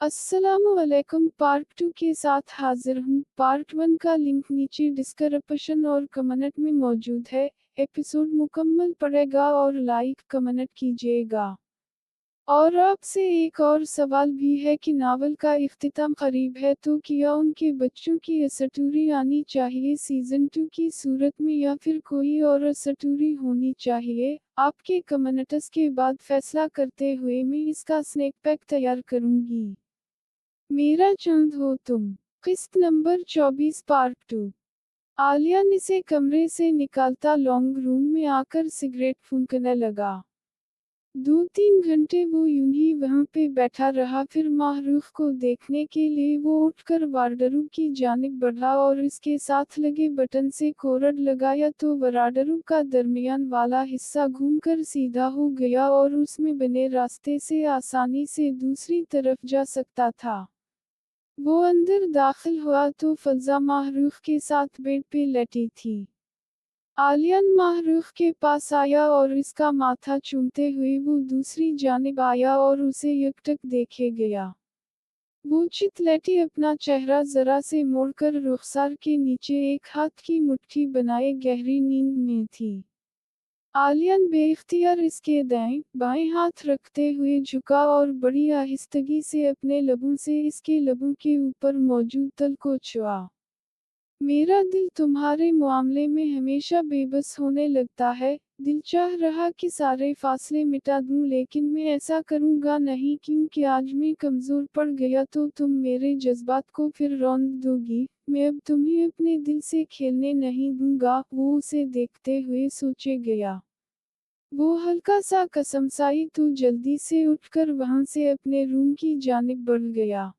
अस्सलामुअलैकुम। पार्ट 2 के साथ हाजिर हूँ। पार्ट 1 का लिंक नीचे डिस्क्रिप्शन और कमेंट में मौजूद है। एपिसोड मुकम्मल पड़ेगा और लाइक कमेंट कीजिएगा। और आपसे एक और सवाल भी है कि नावल का इख्तिताम करीब है तो क्या उनके बच्चों की स्टोरी आनी चाहिए सीजन 2 की सूरत में या फिर कोई और स्टोरी होनी चाहिए? आपके कमेंट्स के बाद फैसला करते हुए मैं इसका स्नैक पैक तैयार करूंगी। मेरा चंद हो तुम। किस्त नंबर 24 पार्ट 2। आलिया इसे कमरे से निकालता लॉन्ग रूम में आकर सिगरेट फूंकने लगा। 2-3 घंटे वो यूं ही वहां पे बैठा रहा, फिर माहरूफ को देखने के लिए वो उठकर वार्डरोब की जानिब बढ़ा और इसके साथ लगे बटन से कोरड लगाया तो वार्डरोब का दरमियान वाला हिस्सा घूमकर सीधा हो गया और उसमें बने रास्ते से आसानी से दूसरी तरफ जा सकता था। वो अंदर दाखिल हुआ तो फज़ा माहरूफ के साथ बेड पे लेटी थी। आलियन माहरूफ के पास आया और इसका माथा चूमते हुए वो दूसरी जानिब आया और उसे यकटक देखे गया। वो चितलेटी अपना चेहरा जरा से मोड़कर रुखसार के नीचे एक हाथ की मुट्ठी बनाए गहरी नींद में थी। आलियन बेइख्तियार इसके दाएं बाएं हाथ रखते हुए झुका और बड़ी आहिस्तगी से अपने लबों से इसके लबों के ऊपर मौजूद तल को छुआ। मेरा दिल तुम्हारे मामले में हमेशा बेबस होने लगता है। दिल चाह रहा कि सारे फासले मिटा दूं, लेकिन मैं ऐसा करूंगा नहीं क्योंकि आज मैं कमजोर पड़ गया तो तुम मेरे जज्बात को फिर रौंद दोगी। मैं अब तुम्हें अपने दिल से खेलने नहीं दूंगा, वो उसे देखते हुए सोचे गया। वो हल्का सा कसमसाई तो जल्दी से उठकर वहां से अपने रूम की जानिब बढ़ गया।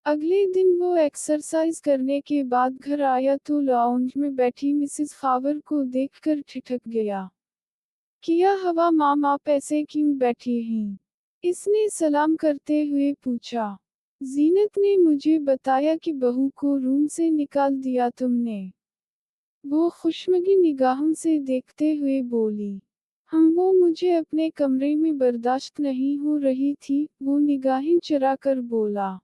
अगले दिन वो एक्सरसाइज करने के बाद घर आया तो लाउंज में बैठी मिसेस खावर को देखकर ठिठक गया। किया हवा माम, आप ऐसे क्यों बैठी हैं? इसने सलाम करते हुए पूछा। जीनत ने मुझे बताया कि बहू को रूम से निकाल दिया तुमने। वो खुशमगी निगाहों से देखते हुए बोली। वो मुझे अपने कमरे में बर्दाश्त नहीं हो रही थी, वो निगाहें चुरा कर बोला।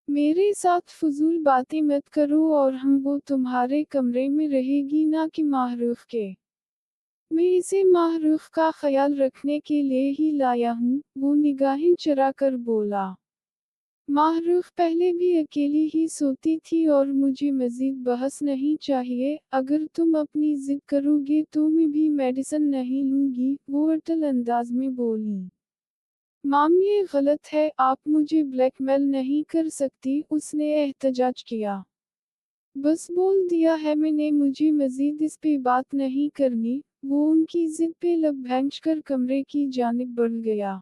मेरे साथ फजूल बातें मत करो और वो तुम्हारे कमरे में रहेगी ना कि माहरूफ के। मैं इसे माहरूफ का ख्याल रखने के लिए ही लाया हूँ, वो निगाहें चुरा कर बोला। माहरूफ पहले भी अकेली ही सोती थी और मुझे मजीद बहस नहीं चाहिए। अगर तुम अपनी जिद करोगे तो मैं भी मेडिसिन नहीं लूंगी, वो अटल अंदाज में बोली। माम ये गलत है, आप मुझे ब्लैकमेल नहीं कर सकती, उसने एहतजाज किया। बस बोल दिया है मैंने, मुझे मजीद इस पे बात नहीं करनी। वो उनकी जिद पे लब भैंच कर कमरे की जानिब बढ़ गया।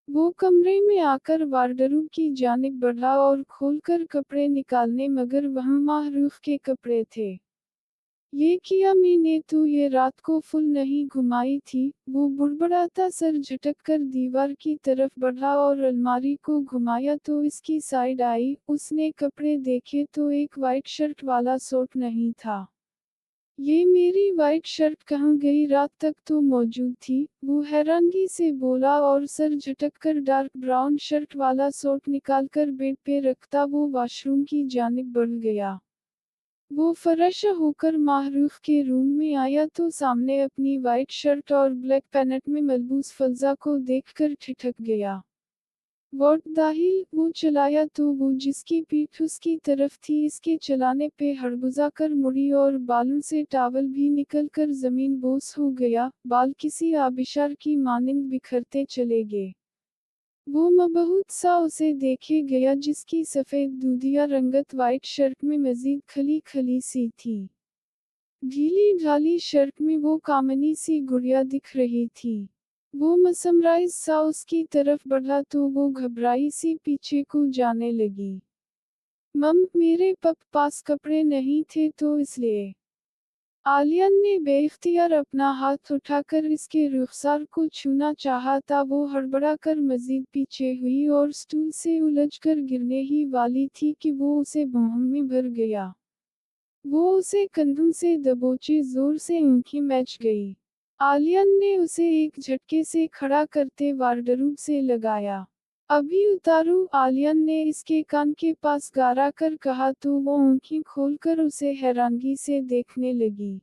वो कमरे में आकर वार्डरोब की जानिब बढ़ा और खोलकर कपड़े निकालने, मगर वहाँ माहरूफ के कपड़े थे। ये किया मैंने तो ये रात को फुल नहीं घुमाई थी, वो बुड़बड़ाता सर झटक कर दीवार की तरफ बढ़ा और अलमारी को घुमाया तो इसकी साइड आई। उसने कपड़े देखे तो एक वाइट शर्ट वाला सूट नहीं था। ये मेरी वाइट शर्ट कहाँ गई? रात तक तो मौजूद थी, वो हैरानगी से बोला और सर झटक कर डार्क ब्राउन शर्ट वाला सूट निकालकर बेड पे रखता वो वॉशरूम की जानिब बढ़ गया। वो फरश होकर माहरूफ के रूम में आया तो सामने अपनी वाइट शर्ट और ब्लैक पैंट में मलबूस फज़ा को देखकर ठिठक गया। वॉट दाहिल, वो चलाया तो वो जिसकी पीठ उसकी तरफ थी इसके चलाने पे हड़बुजा कर मुड़ी और बालों से टावल भी निकलकर जमीन बोस हो गया। बाल किसी आबिशार की मानिंद बिखरते चले गए। वो मबहूत सा उसे देखे गया जिसकी सफ़ेद दूधिया रंगत वाइट शर्ट में मजीद खली खली सी थी। ढीली ढाली शर्ट में वो कामनी सी गुड़िया दिख रही थी। वो मसमराइज सा उसकी तरफ बढ़ा तो वो घबराई सी पीछे को जाने लगी। मम, मेरे पास कपड़े नहीं थे तो इसलिए। आलियन ने बेइख्तियार अपना हाथ उठाकर इसके रुखसार को छूना चाहा था, वो हड़बड़ाकर मजीद पीछे हुई और स्टूल से उलझकर गिरने ही वाली थी कि वो उसे बाहों में भर गया। वो उसे कंधों से दबोचे जोर से आंखें मैच गई। आलियन ने उसे एक झटके से खड़ा करते वार्डरोब से लगाया। अभी उतारू, आलियन ने इसके कान के पास गारा कर कहा तो वो आंखें खोलकर उसे हैरानगी से देखने लगी।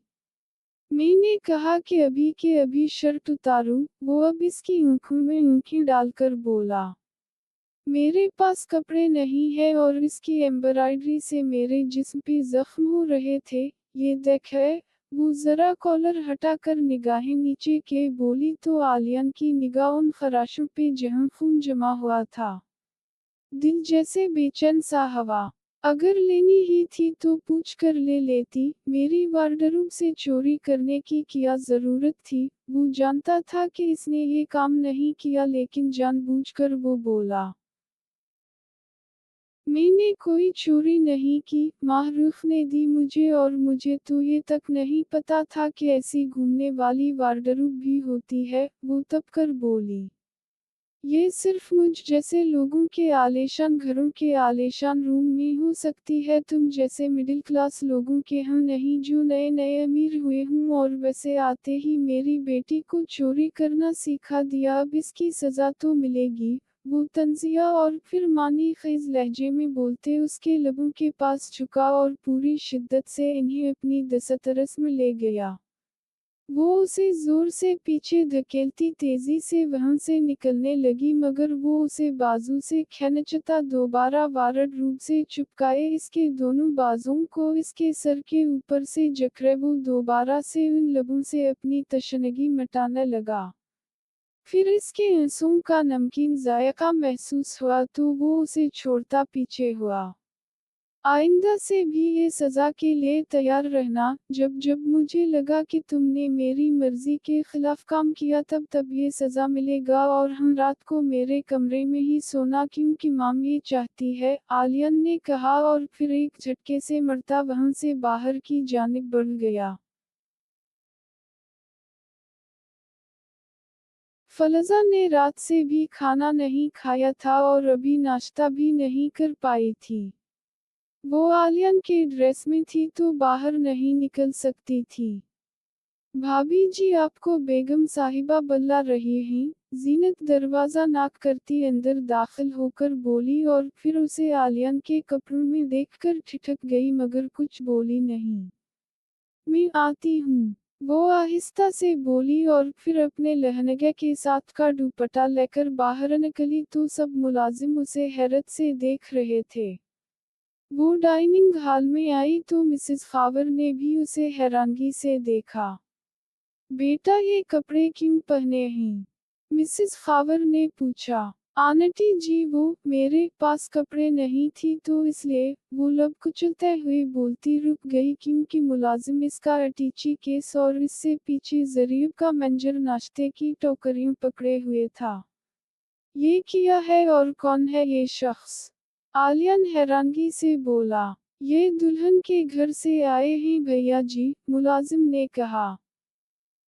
मैंने कहा कि अभी के अभी शर्ट उतारू, वो अब इसकी आंखों में आंखें डालकर बोला। मेरे पास कपड़े नहीं है और इसकी एम्ब्रॉयडरी से मेरे जिस्म पे जख्म हो रहे थे, ये देख है। वो जरा कॉलर हटाकर निगाहें नीचे के बोली तो आलियन की निगाह उन खराशों पे जहां खून जमा हुआ था। दिल जैसे बेचैन सा हवा। अगर लेनी ही थी तो पूछ कर ले लेती, मेरी वार्डरोब से चोरी करने की क्या जरूरत थी। वो जानता था कि इसने ये काम नहीं किया लेकिन जानबूझकर वो बोला। मैंने कोई चोरी नहीं की, माहरूफ ने दी मुझे और मुझे तो ये तक नहीं पता था कि ऐसी घूमने वाली वार्डरोब भी होती है, वो तब कर बोली। ये सिर्फ मुझ जैसे लोगों के आलीशान घरों के आलीशान रूम में हो सकती है, तुम जैसे मिडिल क्लास लोगों के यहाँ नहीं जो नए नए अमीर हुए हूँ और वैसे आते ही मेरी बेटी को चोरी करना सिखा दिया, अब इसकी सजा तो मिलेगी। वो तंजिया और फिर मानी खेज लहजे में बोलते उसके लबों के पास झुका और पूरी शिद्दत से इन्हें अपनी दस्तरस में ले गया। वो उसे जोर से पीछे धकेलती तेजी से वहां से निकलने लगी मगर वो उसे बाजू से खींचता दोबारा वारड रूप से चिपकाए इसके दोनों बाजुओं को इसके सर के ऊपर से जकड़े वो दोबारा से उन लबों से अपनी तशनगी मिटाने लगा। फिर इसके आंसुओं का नमकीन जायका महसूस हुआ तो वो उसे छोड़ता पीछे हुआ। आइंदा से भी ये सजा के लिए तैयार रहना, जब जब मुझे लगा कि तुमने मेरी मर्जी के खिलाफ काम किया तब तब ये सजा मिलेगा और हम रात को मेरे कमरे में ही सोना क्योंकि माम ये चाहती है, आलियन ने कहा और फिर एक झटके से मरता वहां से बाहर की जानिब बढ़ गया। फलजा ने रात से भी खाना नहीं खाया था और अभी नाश्ता भी नहीं कर पाई थी। वो आलियन के ड्रेस में थी तो बाहर नहीं निकल सकती थी। भाभी जी आपको बेगम साहिबा बुला रही हैं, जीनत दरवाजा नॉक करती अंदर दाखिल होकर बोली और फिर उसे आलियन के कपड़ों में देखकर ठिठक गई मगर कुछ बोली नहीं। मैं आती हूँ, वो आहिस्ता से बोली और फिर अपने लहंगे के साथ का दुपट्टा लेकर बाहर निकली तो सब मुलाजिम उसे हैरत से देख रहे थे। वो डाइनिंग हॉल में आई तो मिसेस खावर ने भी उसे हैरानगी से देखा। बेटा ये कपड़े क्यों पहने हैं? मिसेस खावर ने पूछा। आंटी जी वो मेरे पास कपड़े नहीं थी तो इसलिए, वो लब कुचलते हुए बोलती रुक गई क्योंकि मुलाजिम इसका अटीची केस और इससे पीछे जरीब का मंजर नाश्ते की टोकरियों पकड़े हुए था। ये किया है और कौन है ये शख्स? आलियन हैरानगी से बोला। ये दुल्हन के घर से आए हैं भैया जी, मुलाजिम ने कहा।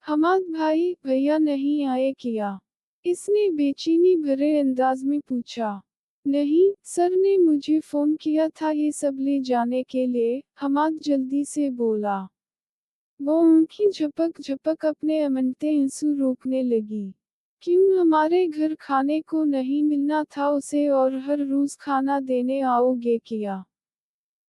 हमाद भाई भैया नहीं आए क्या? इसने बेचैनी भरे अंदाज में पूछा। नहीं, सर ने मुझे फोन किया था ये सब ले जाने के लिए, हमाद जल्दी से बोला। वो आंखें झपक झपक अपने अमनते आंसू रोकने लगी। क्यों हमारे घर खाने को नहीं मिलना था उसे और हर रोज खाना देने आओगे क्या?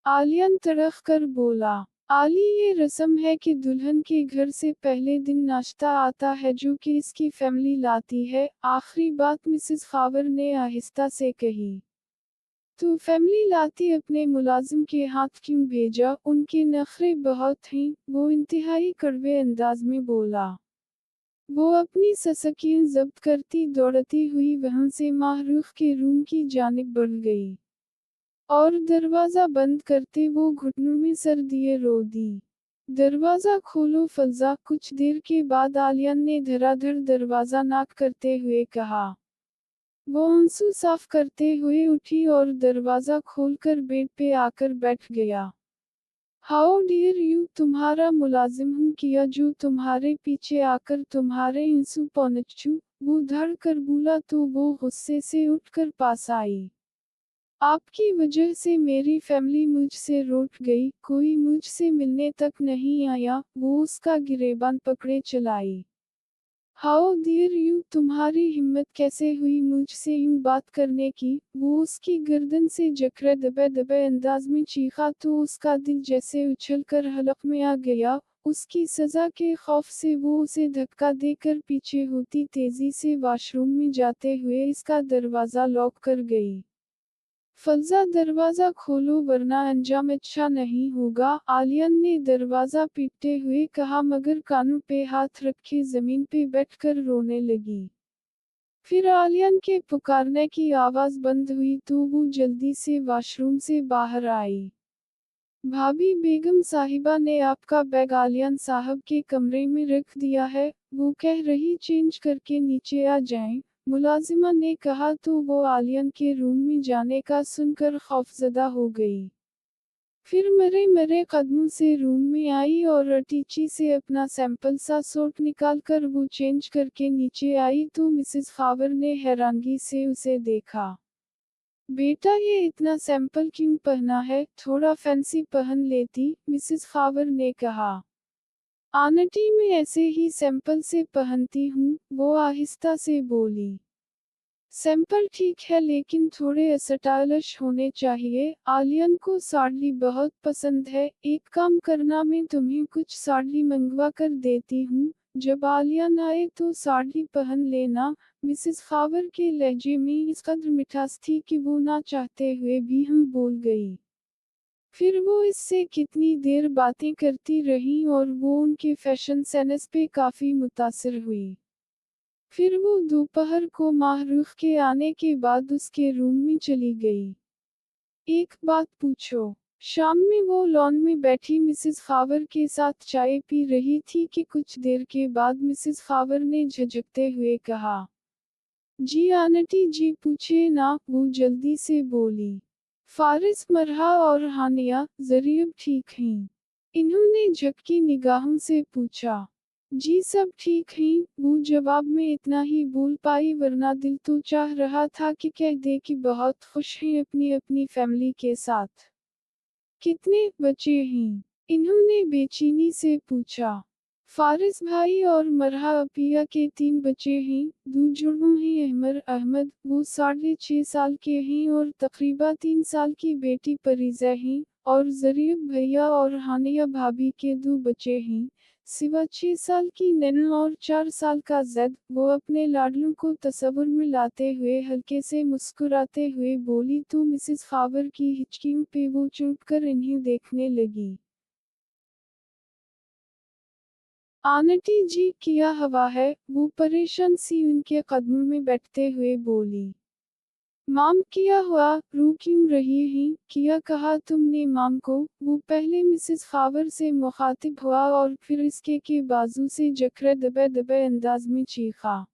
आलियन तड़क कर बोला। आली ये रस्म है कि दुल्हन के घर से पहले दिन नाश्ता आता है जो कि इसकी फैमिली लाती है, आखिरी बात मिसेस खावर ने आहिस्ता से कही। तो फैमिली लाती अपने मुलाजिम के हाथ क्यों भेजा, उनके नखरे बहुत हैं, वो इंतहाई कड़वे अंदाज में बोला। वो अपनी ससकियां जब्त करती दौड़ती हुई वहां से माहरूफ के रूम की जानिब बढ़ गई। और दरवाजा बंद करते वो घुटनों में सर दिए रो दी। दरवाजा खोलो फलजा, कुछ देर के बाद आलियन ने धड़ाधड़ दरवाजा नॉक करते हुए कहा। वो आंसू साफ करते हुए उठी और दरवाजा खोलकर बेड पे आकर बैठ गया। हाउ डियर यू, तुम्हारा मुलाजिम हूँ किया जो तुम्हारे पीछे आकर तुम्हारे इंसू पहुंचू, वो धड़ कर बोला तो वो गुस्से से उठकर पास आई। आपकी वजह से मेरी फैमिली मुझसे रूठ गई, कोई मुझसे मिलने तक नहीं आया, वो उसका गिरेबान पकड़े चलाई। हाउ डियर यू, तुम्हारी हिम्मत कैसे हुई मुझसे यूं बात करने की। वो उसकी गर्दन से जकड़े दबे दबे अंदाज में चीखा तो उसका दिल जैसे उछल कर हलक में आ गया। उसकी सजा के खौफ से वो उसे धक्का देकर पीछे होती तेजी से वॉशरूम में जाते हुए इसका दरवाज़ा लॉक कर गई। फलजा, दरवाज़ा खोलो वरना अंजाम अच्छा नहीं होगा, आलियन ने दरवाज़ा पीटते हुए कहा मगर कानों पे हाथ रखे ज़मीन पे बैठकर रोने लगी। फिर आलियन के पुकारने की आवाज़ बंद हुई तो वो जल्दी से वॉशरूम से बाहर आई। भाभी बेगम साहिबा ने आपका बैग आलियन साहब के कमरे में रख दिया है, वो कह रही चेंज करके नीचे आ जाएं। मुलाजिमा ने कहा तो वो आलियन के रूम में जाने का सुनकर खौफजदा हो गई। फिर मरे मरे कदमों से रूम में आई और अटीची से अपना सैंपल सा सूट निकालकर वो चेंज करके नीचे आई तो मिसेस खावर ने हैरानगी से उसे देखा। बेटा ये इतना सैंपल क्यों पहना है, थोड़ा फैंसी पहन लेती, मिसेस खावर ने कहा। आंटी मैं ऐसे ही सैंपल से पहनती हूँ, वो आहिस्ता से बोली। सैंपल ठीक है लेकिन थोड़े स्टाइलिश होने चाहिए, आलियन को साड़ी बहुत पसंद है, एक काम करना मैं तुम्हें कुछ साड़ी मंगवा कर देती हूँ, जब आलियन आए तो साड़ी पहन लेना। मिसेस खावर के लहजे में इस कदर मिठास थी कि वो ना चाहते हुए भी हम बोल गई। फिर वो इससे कितनी देर बातें करती रही और वो उनके फैशन सेंस पे काफ़ी मुतासिर हुई। फिर वो दोपहर को माहरूफ के आने के बाद उसके रूम में चली गई। एक बात पूछो, शाम में वो लॉन में बैठी मिसेस खावर के साथ चाय पी रही थी कि कुछ देर के बाद मिसेस खावर ने झिझकते हुए कहा। जी आंटी जी पूछे ना, वो जल्दी से बोली। फारिस, मरहा और हानिया जरीब ठीक हैं? इन्होंने झपकी निगाहों से पूछा। जी सब ठीक हैं, वो जवाब में इतना ही बोल पाई वरना दिल तो चाह रहा था कि कह दे कि बहुत खुश हैं अपनी अपनी फैमिली के साथ। कितने बच्चे हैं? इन्होंने बेचैनी से पूछा। फारिस भाई और मरहा अपिया के 3 बच्चे हैं, 2 जुड़वों हैं अहमर अहमद, वो 6.5 साल के हैं और तकरीबन 3 साल की बेटी परीजा हैं, और जरीब भैया और हानिया भाभी के 2 बच्चे हैं, सिवा 6 साल की नैना और 4 साल का जैद। वो अपने लाडलों को तस्वुर में लाते हुए हल्के से मुस्कुराते हुए बोली तो मिसेस खावर की हिचकियों पे वो चुप कर इन्हें देखने लगी। आंटी जी क्या हवा है, वो परेशान सी उनके कदमों में बैठते हुए बोली। माम क्या हुआ, रो क्यों रही हैं, क्या कहा तुमने माम को, वो पहले मिसेस खावर से मुखातिब हुआ और फिर इसके के बाजू से जकड़े दबे दबे अंदाज में चीखा।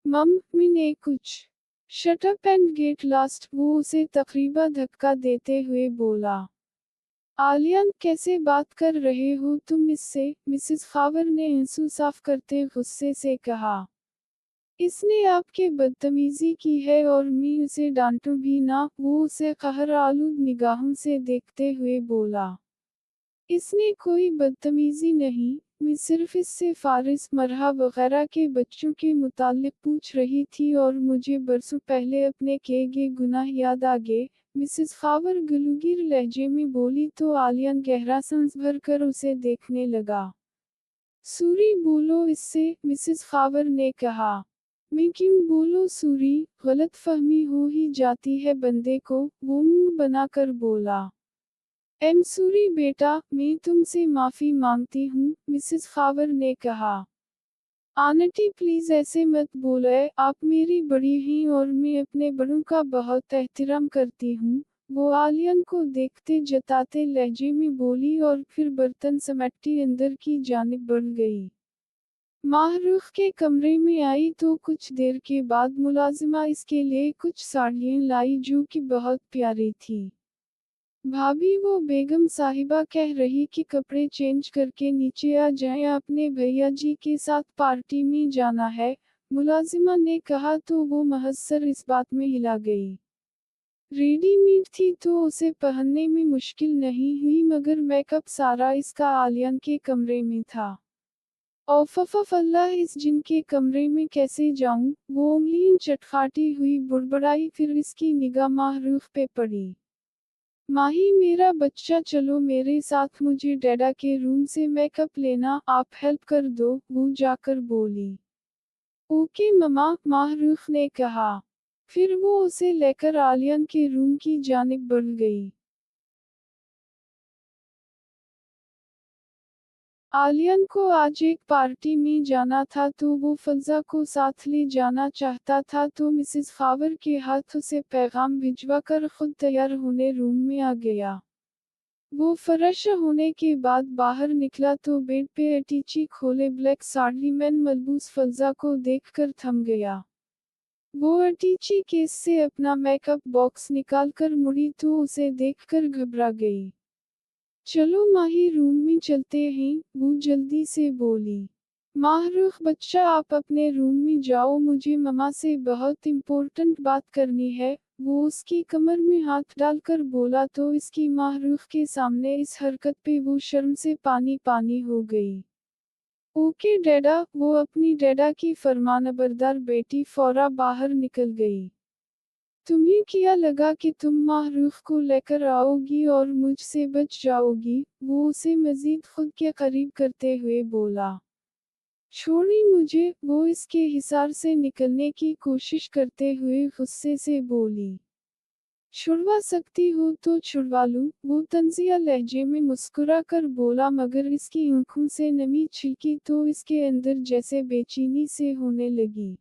मम मैंने कुछ shut up and get lost, वो उसे तकरीबा धक्का देते हुए बोला। आलियान कैसे बात कर रहे हो तुम इससे, मिसेस खावर ने आंसू साफ करते गुस्से से कहा। इसने आपके बदतमीजी की है और मैं उसे डांटूं भी ना, वो उसे कहर आलूद निगाहों से देखते हुए बोला। इसने कोई बदतमीजी नहीं, मैं सिर्फ इससे फारिस मरहा वगैरह के बच्चों के मुताल्लिक पूछ रही थी और मुझे बरसों पहले अपने किए गए गुनाह याद आ गए, मिसेस खावर गलूगीर लहजे में बोली तो आलियन गहरा सांस भरकर उसे देखने लगा। सूरी बोलो इससे, मिसेस खावर ने कहा। मैं क्यों बोलूं सूरी, गलत फहमी हो ही जाती है बंदे को, वो मुंह बनाकर बोला। एम सूरी बेटा, मैं तुमसे माफी मांगती हूँ, मिसेस खावर ने कहा। आंटी प्लीज ऐसे मत बोले, आप मेरी बड़ी हैं और मैं अपने बड़ों का बहुत एहतराम करती हूँ, वो आलियन को देखते जताते लहजे में बोली और फिर बर्तन समेटती अंदर की जानिब बढ़ गई। माहरूफ के कमरे में आई तो कुछ देर के बाद मुलाजिमा इसके लिए कुछ साड़ियाँ लाई जो कि बहुत प्यारी थी। भाभी वो बेगम साहिबा कह रही कि कपड़े चेंज करके नीचे आ जाएं, अपने भैया जी के साथ पार्टी में जाना है, मुलाजिमा ने कहा तो वो महज इस बात में हिला गई। रेडीमेड थी तो उसे पहनने में मुश्किल नहीं हुई मगर मेकअप सारा इसका आलियन के कमरे में था। औफ़फ़ अल्लाह, इस जिन के कमरे में कैसे जाऊं? वो उंगलियां चटखाती हुई बुड़बड़ाई, फिर इसकी निगाह माहरूफ पे पड़ी। माही मेरा बच्चा, चलो मेरे साथ, मुझे डैडा के रूम से मेकअप लेना, आप हेल्प कर दो, वो जाकर बोली। ओके ममा, माहरूफ ने कहा। फिर वो उसे लेकर आलियन के रूम की जानिब बढ़ गई। आलियन को आज एक पार्टी में जाना था तो वो फज़ा को साथ ले जाना चाहता था, तो मिसेस खावर के हाथ उसे पैगाम भिजवाकर खुद तैयार होने रूम में आ गया। वो फ्रेश होने के बाद बाहर निकला तो बेड पे अटैची खोले ब्लैक साड़ी में मलबूस फज़ा को देखकर थम गया। वो अटैची केस से अपना मेकअप बॉक्स निकालकर मुड़ी तो उसे देखकर घबरा गई। चलो माही, रूम में चलते हैं, वो जल्दी से बोली। माहरूफ बच्चा, आप अपने रूम में जाओ, मुझे ममा से बहुत इम्पोर्टेंट बात करनी है, वो उसकी कमर में हाथ डालकर बोला तो इसकी माहरूफ के सामने इस हरकत पे वो शर्म से पानी पानी हो गई। ओके डैडा, वो अपनी डैडा की फरमानबरदार बेटी फौरा बाहर निकल गई। तुम्हें क्या लगा कि तुम माहरूफ को लेकर आओगी और मुझसे बच जाओगी? वो उसे मजीद खुद के करीब करते हुए बोला। छोड़ी मुझे, वो इसके हिसार से निकलने की कोशिश करते हुए गुस्से से बोली। छुड़वा सकती हो तो छुड़वा लूं, वो तंजिया लहजे में मुस्कुरा कर बोला, मगर इसकी आंखों से नमी छिलकी तो इसके अंदर जैसे बेचैनी से होने लगी।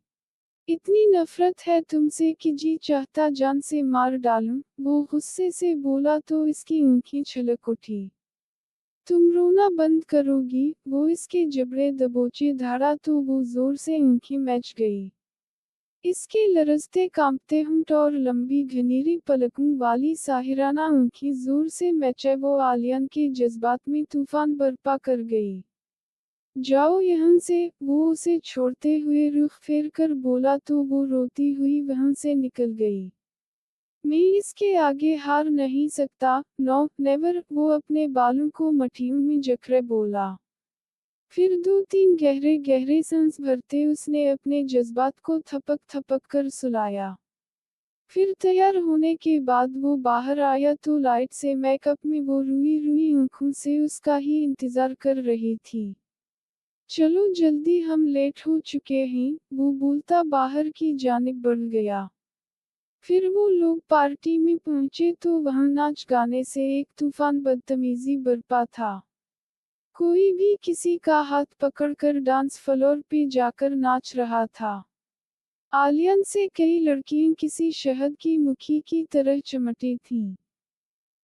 इतनी नफरत है तुमसे कि जी चाहता जान से मार डालूं, वो गुस्से से बोला तो इसकी आंखें छलक उठी। तुम रोना बंद करोगी? वो इसके जबड़े दबोचे धाड़ा तो वो जोर से आंखें मैच गई। इसके लरजते कांपते होंठ और लंबी घनेरी पलकों वाली साहिराना आंखें जोर से मैचे वो आलियन के जज्बात में तूफान बर्पा कर गई। जाओ यहाँ से, वो उसे छोड़ते हुए रुख फेर कर बोला तो वो रोती हुई वहां से निकल गई। मैं इसके आगे हार नहीं सकता, नो नेवर, वो अपने बालों को मठियों में जकड़े बोला। फिर दो तीन गहरे गहरे सांस भरते उसने अपने जज्बात को थपक थपक कर सुलाया। फिर तैयार होने के बाद वो बाहर आया तो लाइट से मेकअप में वो रुई रुई आंखों से उसका ही इंतजार कर रही थी। चलो जल्दी, हम लेट हो चुके हैं, वो बोलता बाहर की जानिब बढ़ गया। फिर वो लोग पार्टी में पहुंचे तो वहां नाच गाने से एक तूफान बदतमीजी बरपा था। कोई भी किसी का हाथ पकड़कर डांस फ्लोर पे जाकर नाच रहा था। आलियन से कई लड़कियां किसी शहद की मुखी की तरह चमटी थीं।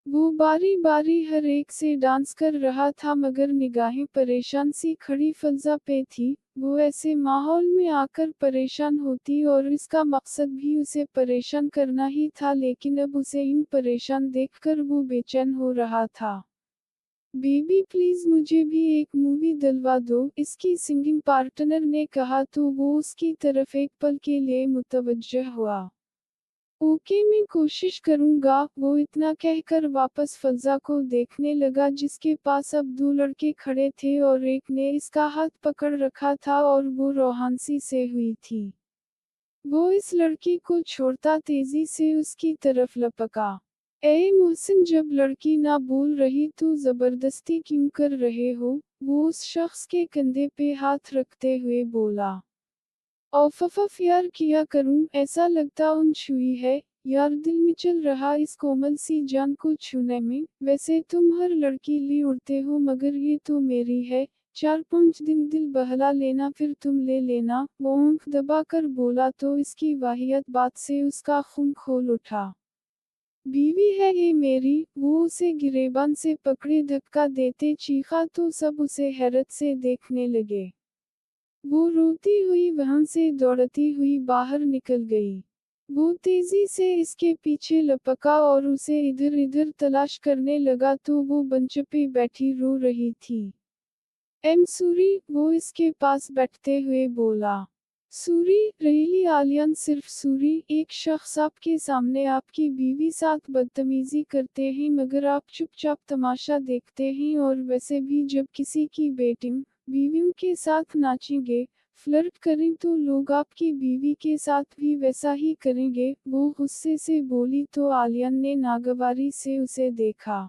वो बारी बारी हर एक से डांस कर रहा था, मगर निगाहें परेशान सी खड़ी फज़ा पे थी। वो ऐसे माहौल में आकर परेशान होती और इसका मकसद भी उसे परेशान करना ही था, लेकिन अब उसे इन परेशान देखकर वो बेचैन हो रहा था। बेबी प्लीज मुझे भी एक मूवी दिलवा दो, इसकी सिंगिंग पार्टनर ने कहा तो वो उसकी तरफ एक पल के लिए मुतवज्जह हुआ। ओके मैं कोशिश करूंगा, वो इतना कहकर वापस फज़ा को देखने लगा जिसके पास अब दो लड़के खड़े थे और एक ने इसका हाथ पकड़ रखा था और वो रोहानसी से हुई थी। वो इस लड़की को छोड़ता तेजी से उसकी तरफ लपका। ए मोहसिन, जब लड़की ना बोल रही तो जबरदस्ती क्यों कर रहे हो? वो उस शख्स के कंधे पे हाथ रखते हुए बोला। औफ़फ़ यार, किया करूं, ऐसा लगता उन छुई है, यार दिल मिचल रहा इस कोमल सी जान को छूने में। वैसे तुम हर लड़की ली उड़ते हो, मगर ये तो मेरी है, 4-5 दिन दिल बहला लेना फिर तुम ले लेना, वो आंख दबाकर बोला तो इसकी वाहियत बात से उसका खून खोल उठा। बीवी है ये मेरी, वो उसे गिरेबान से पकड़े धक्का देते चीखा तो सब उसे हैरत से देखने लगे। वो रोती हुई वहां से दौड़ती हुई बाहर निकल गई। वो तेजी से इसके पीछे लपका और उसे इधर इधर तलाश करने लगा तो वो मंच पे बैठी रो रही थी। एम सूरी, वो इसके पास बैठते हुए बोला। सूरी, रियली आलियन, सिर्फ सूरी, एक शख्स आपके सामने आपकी बीवी साथ बदतमीजी करते हैं मगर आप चुपचाप तमाशा देखते हैं, और वैसे भी जब किसी की बेटी बीवियों के साथ नाचेंगे, फ्लर्ट करें तो लोग आपकी बीवी के साथ भी वैसा ही करेंगे, वो गुस्से से बोली तो आलिया ने नागवारी से उसे देखा।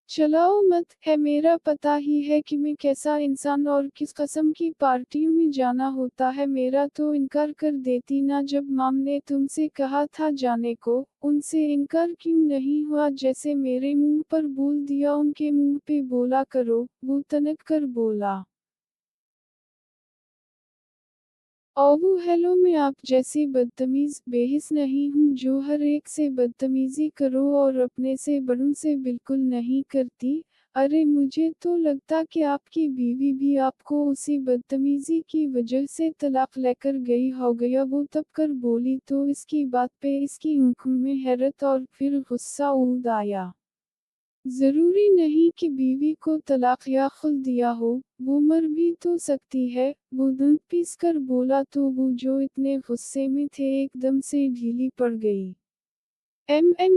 चलाओ मत, है मेरा पता ही है कि मैं कैसा इंसान और किस कस्म की पार्टियों में जाना होता है, मेरा तो इनकार कर देती ना जब माम ने तुमसे कहा था जाने को, उनसे इनकार क्यों नहीं हुआ, जैसे मेरे मुंह पर बोल दिया उनके मुंह पे बोला करो, वो तनक कर बोला। ओह हेलो, मैं आप जैसी बदतमीज बेहिस नहीं हूँ जो हर एक से बदतमीजी करो और अपने से बड़ों से बिल्कुल नहीं करती। अरे मुझे तो लगता कि आपकी बीवी भी आपको उसी बदतमीजी की वजह से तलाक लेकर गई हो गया, वो तब कर बोली तो इसकी बात पे इसकी आंखों में हैरत और फिर गुस्सा ऊद आया। जरूरी नहीं कि बीवी को तलाक या खुल दिया हो, वो मर भी तो सकती है, वो दांत पीस कर बोला तो वो जो इतने गुस्से में थे एकदम से ढीली पड़ गई।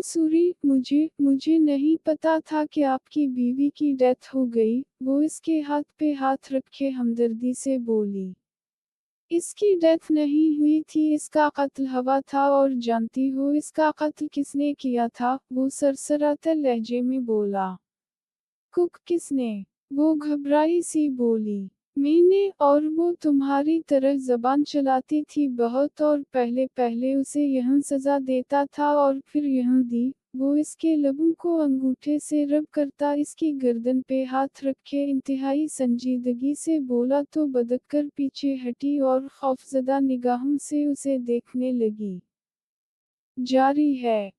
सूरी, मुझे नहीं पता था कि आपकी बीवी की डेथ हो गई, वो इसके हाथ पे हाथ रखे हमदर्दी से बोली। इसकी डेथ नहीं हुई थी, इसका कत्ल हुआ था और जानती हो इसका कत्ल किसने किया था, वो सरसराते लहजे में बोला। कुक किसने? वो घबराई सी बोली। मैंने, और वो तुम्हारी तरह जबान चलाती थी बहुत और पहले पहले उसे यह सजा देता था और फिर यह दी। वो इसके लबों को अंगूठे से रब करता इसकी गर्दन पे हाथ रखे इंतहाई संजीदगी से बोला तो बदक कर पीछे हटी और खौफजदा निगाहों से उसे देखने लगी। जारी है।